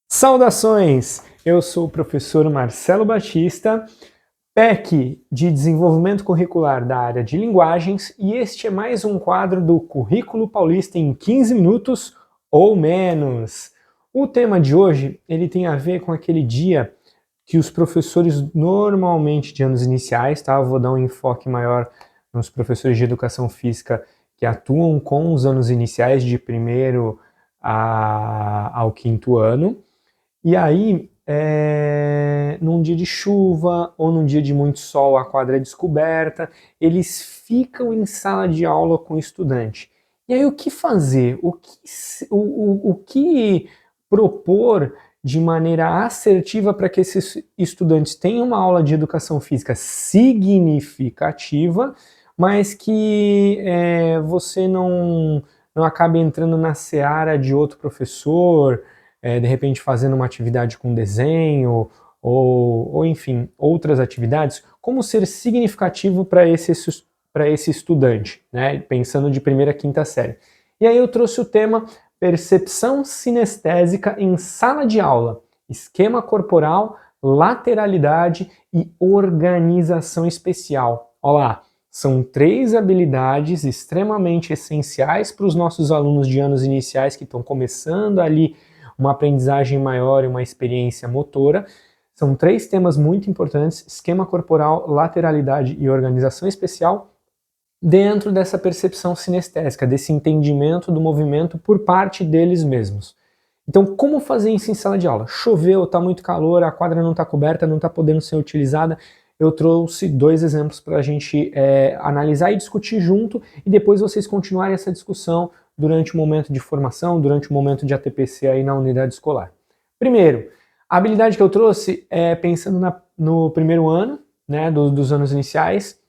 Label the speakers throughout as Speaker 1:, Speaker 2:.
Speaker 1: Saudações! Eu sou o professor Marcelo Batista, PEC de Desenvolvimento Curricular da área de Linguagens, e este é mais um quadro do Currículo Paulista em 15 minutos ou menos. O tema de hoje ele tem a ver com aquele dia que os professores normalmente de anos iniciais, tá? Eu vou dar um enfoque maior nos professores de educação física que atuam com os anos iniciais de primeiro ao quinto ano. E aí, num dia de chuva ou num dia de muito sol, a quadra é descoberta, eles ficam em sala de aula com o estudante. E aí, o que fazer? O que propor de maneira assertiva para que esses estudantes tenham uma aula de educação física significativa, mas que você não acabe entrando na seara de outro professor, de repente fazendo uma atividade com desenho, ou enfim, outras atividades, como ser significativo para esse estudante, né? Pensando de primeira a quinta série. E aí eu trouxe o tema percepção sinestésica em sala de aula, esquema corporal, lateralidade e organização especial. Olha lá, são 3 habilidades extremamente essenciais para os nossos alunos de anos iniciais que estão começando ali uma aprendizagem maior e uma experiência motora. São 3 temas muito importantes: esquema corporal, lateralidade e organização especial, dentro dessa percepção sinestésica, desse entendimento do movimento por parte deles mesmos. Então, como fazer isso em sala de aula? Choveu, está muito calor, a quadra não está coberta, não está podendo ser utilizada. Eu trouxe 2 exemplos para a gente analisar e discutir junto, e depois vocês continuarem essa discussão durante o momento de formação, durante o momento de ATPC aí na unidade escolar. Primeiro, a habilidade que eu trouxe é pensando no primeiro ano, né, dos anos iniciais,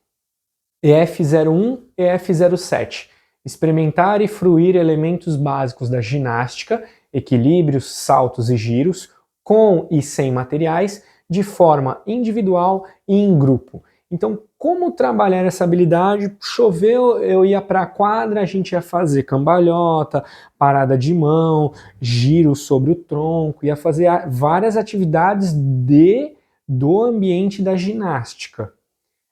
Speaker 1: EF01 e EF07. Experimentar e fruir elementos básicos da ginástica, equilíbrios, saltos e giros, com e sem materiais, de forma individual e em grupo. Então, como trabalhar essa habilidade? Choveu, eu ia para a quadra, a gente ia fazer cambalhota, parada de mão, giro sobre o tronco, ia fazer várias atividades do ambiente da ginástica.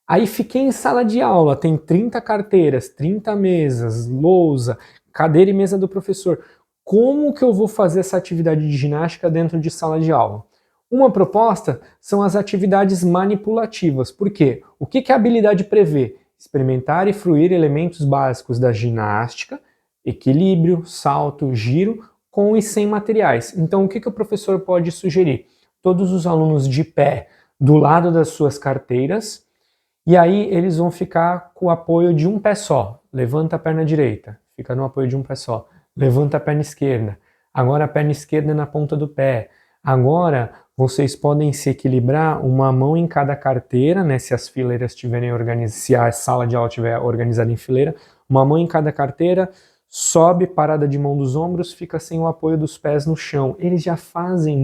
Speaker 1: Aí fiquei em sala de aula, tem 30 carteiras, 30 mesas, lousa, cadeira e mesa do professor. Como que eu vou fazer essa atividade de ginástica dentro de sala de aula? Uma proposta são as atividades manipulativas. Por quê? O que a habilidade prevê? Experimentar e fruir elementos básicos da ginástica, equilíbrio, salto, giro, com e sem materiais. Então, o que o professor pode sugerir? Todos os alunos de pé do lado das suas carteiras, e aí eles vão ficar com o apoio de um pé só. Levanta a perna direita, fica no apoio de um pé só. Levanta a perna esquerda. Agora a perna esquerda é na ponta do pé. Agora vocês podem se equilibrar, uma mão em cada carteira, né? Se as fileiras estiverem organizadas, se a sala de aula estiver organizada em fileira, uma mão em cada carteira, sobe, parada de mão dos ombros, fica sem o apoio dos pés no chão. Eles já fazem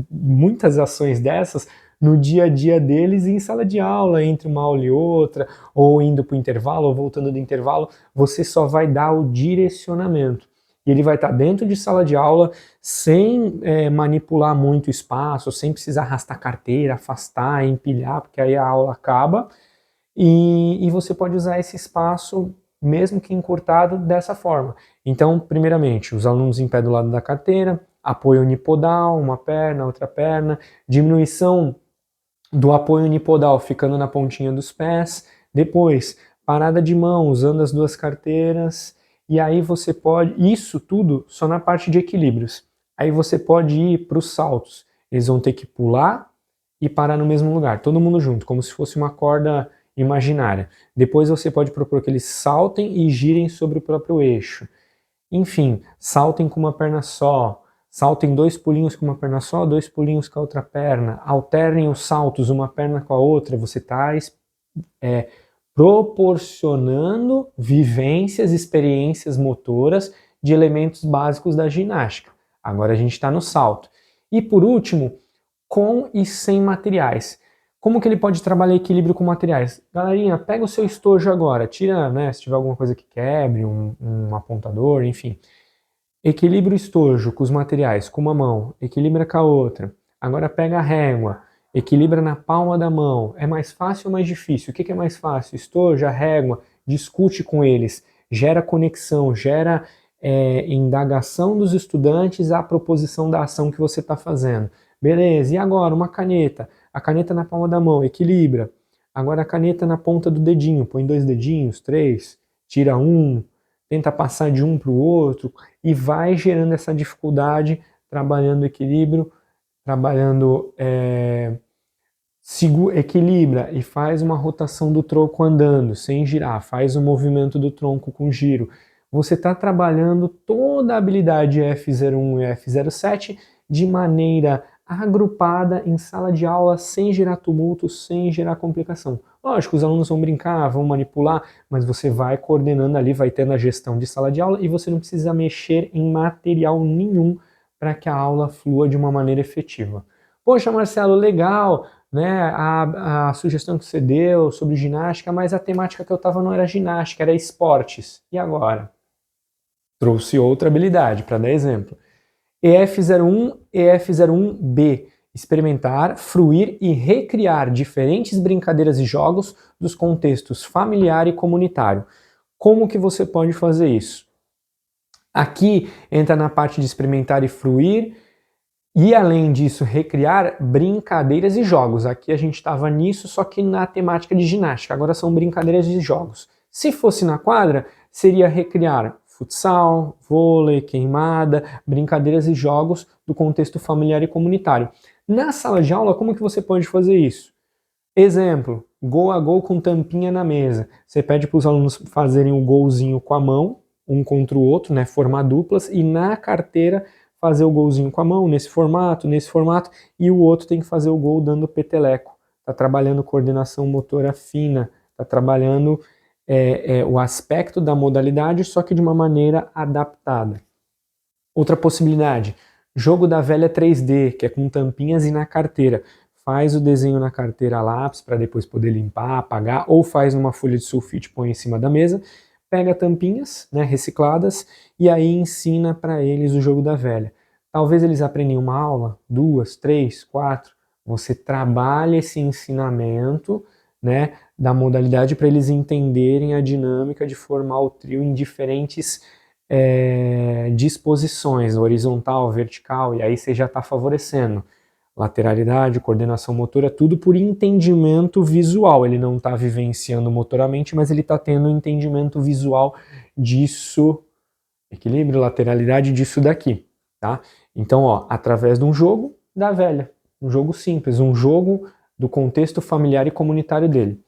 Speaker 1: muitas ações dessas no dia a dia deles em sala de aula, entre uma aula e outra, ou indo para o intervalo, ou voltando do intervalo. Você só vai dar o direcionamento. E ele vai estar dentro de sala de aula sem manipular muito o espaço, sem precisar arrastar carteira, afastar, empilhar, porque aí a aula acaba. E você pode usar esse espaço, mesmo que encurtado, dessa forma. Então, primeiramente, os alunos em pé do lado da carteira, apoio unipodal, uma perna, outra perna, diminuição do apoio unipodal ficando na pontinha dos pés, depois parada de mão usando as 2 carteiras, e aí você pode, isso tudo só na parte de equilíbrios. Aí você pode ir para os saltos, eles vão ter que pular e parar no mesmo lugar, todo mundo junto, como se fosse uma corda imaginária. Depois você pode propor que eles saltem e girem sobre o próprio eixo. Enfim, saltem com uma perna só, saltem 2 pulinhos com uma perna só, 2 pulinhos com a outra perna, alternem os saltos uma perna com a outra, você está proporcionando vivências, experiências motoras de elementos básicos da ginástica. Agora a gente está no salto. E por último, com e sem materiais. Como que ele pode trabalhar equilíbrio com materiais? Galerinha, pega o seu estojo agora, tira, né, se tiver alguma coisa que quebre, um apontador, enfim. Equilibra o estojo com os materiais, com uma mão, equilibra com a outra. Agora pega a régua, equilibra na palma da mão. É mais fácil ou mais difícil? O que é mais fácil? Estojo, a régua, discute com eles, gera conexão, gera indagação dos estudantes à proposição da ação que você está fazendo. Beleza, e agora uma caneta? A caneta na palma da mão, equilibra. Agora a caneta na ponta do dedinho, põe 2 dedinhos, 3, tira um, tenta passar de um para o outro e vai gerando essa dificuldade, trabalhando equilíbrio, trabalhando equilibra e faz uma rotação do tronco andando, sem girar, faz o movimento do tronco com giro. Você está trabalhando toda a habilidade F01 e F07 de maneira agrupada em sala de aula, sem gerar tumulto, sem gerar complicação. Lógico, os alunos vão brincar, vão manipular, mas você vai coordenando ali, vai tendo a gestão de sala de aula e você não precisa mexer em material nenhum para que a aula flua de uma maneira efetiva. Poxa, Marcelo, legal, né, a sugestão que você deu sobre ginástica, mas a temática que eu estava não era ginástica, era esportes. E agora? Trouxe outra habilidade, para dar exemplo. EF01 e EF01B. Experimentar, fruir e recriar diferentes brincadeiras e jogos dos contextos familiar e comunitário. Como que você pode fazer isso? Aqui entra na parte de experimentar e fruir, e além disso, recriar brincadeiras e jogos. Aqui a gente estava nisso, só que na temática de ginástica. Agora são brincadeiras e jogos. Se fosse na quadra, seria recriar futsal, vôlei, queimada, brincadeiras e jogos do contexto familiar e comunitário. Na sala de aula, como que você pode fazer isso? Exemplo, gol a gol com tampinha na mesa. Você pede para os alunos fazerem o golzinho com a mão, um contra o outro, né, formar duplas, e na carteira fazer o golzinho com a mão, nesse formato, e o outro tem que fazer o gol dando peteleco. Está trabalhando coordenação motora fina, está trabalhando o aspecto da modalidade, só que de uma maneira adaptada. Outra possibilidade, jogo da velha 3D, que é com tampinhas e na carteira. Faz o desenho na carteira a lápis para depois poder limpar, apagar, ou faz numa folha de sulfite, põe em cima da mesa, pega tampinhas, né, recicladas, e aí ensina para eles o jogo da velha. Talvez eles aprendam uma aula, 2, 3, 4, você trabalha esse ensinamento, né, da modalidade para eles entenderem a dinâmica de formar o trio em diferentes disposições, horizontal, vertical, e aí você já está favorecendo lateralidade, coordenação motora, tudo por entendimento visual. Ele não está vivenciando motoramente, mas ele está tendo um entendimento visual disso, equilíbrio, lateralidade disso daqui, tá? Então, ó, através de um jogo da velha, um jogo simples, um jogo do contexto familiar e comunitário dele.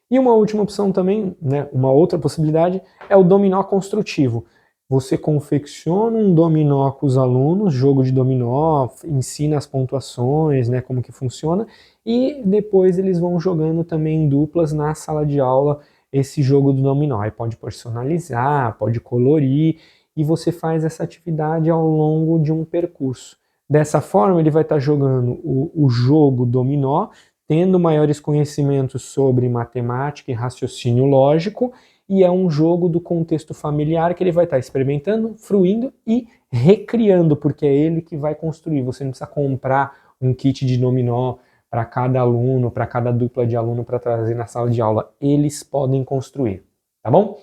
Speaker 1: E uma última opção também, né, uma outra possibilidade, é o dominó construtivo. Você confecciona um dominó com os alunos, jogo de dominó, ensina as pontuações, né, como que funciona, e depois eles vão jogando também em duplas na sala de aula esse jogo do dominó. Aí pode personalizar, pode colorir, e você faz essa atividade ao longo de um percurso. Dessa forma, ele vai estar jogando o jogo dominó, tendo maiores conhecimentos sobre matemática e raciocínio lógico, e é um jogo do contexto familiar que ele vai estar experimentando, fruindo e recriando, porque é ele que vai construir. Você não precisa comprar um kit de dominó para cada aluno, para cada dupla de aluno para trazer na sala de aula. Eles podem construir, tá bom?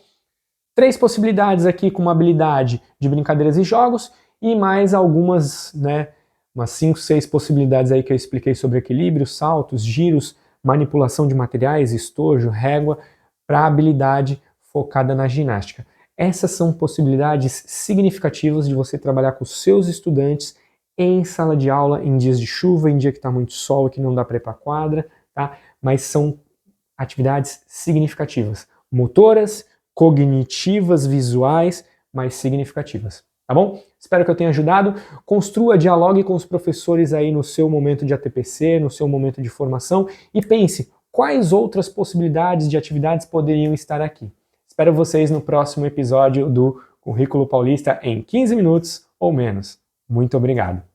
Speaker 1: 3 possibilidades aqui com uma habilidade de brincadeiras e jogos e mais algumas, né, umas 5, 6 possibilidades aí que eu expliquei sobre equilíbrio, saltos, giros, manipulação de materiais, estojo, régua, para habilidade focada na ginástica. Essas são possibilidades significativas de você trabalhar com os seus estudantes em sala de aula, em dias de chuva, em dia que está muito sol e que não dá para ir para a quadra, tá? Mas são atividades significativas, motoras, cognitivas, visuais, mas significativas, tá bom? Espero que eu tenha ajudado. Construa, dialogue com os professores aí no seu momento de ATPC, no seu momento de formação e pense quais outras possibilidades de atividades poderiam estar aqui. Espero vocês no próximo episódio do Currículo Paulista em 15 minutos ou menos. Muito obrigado.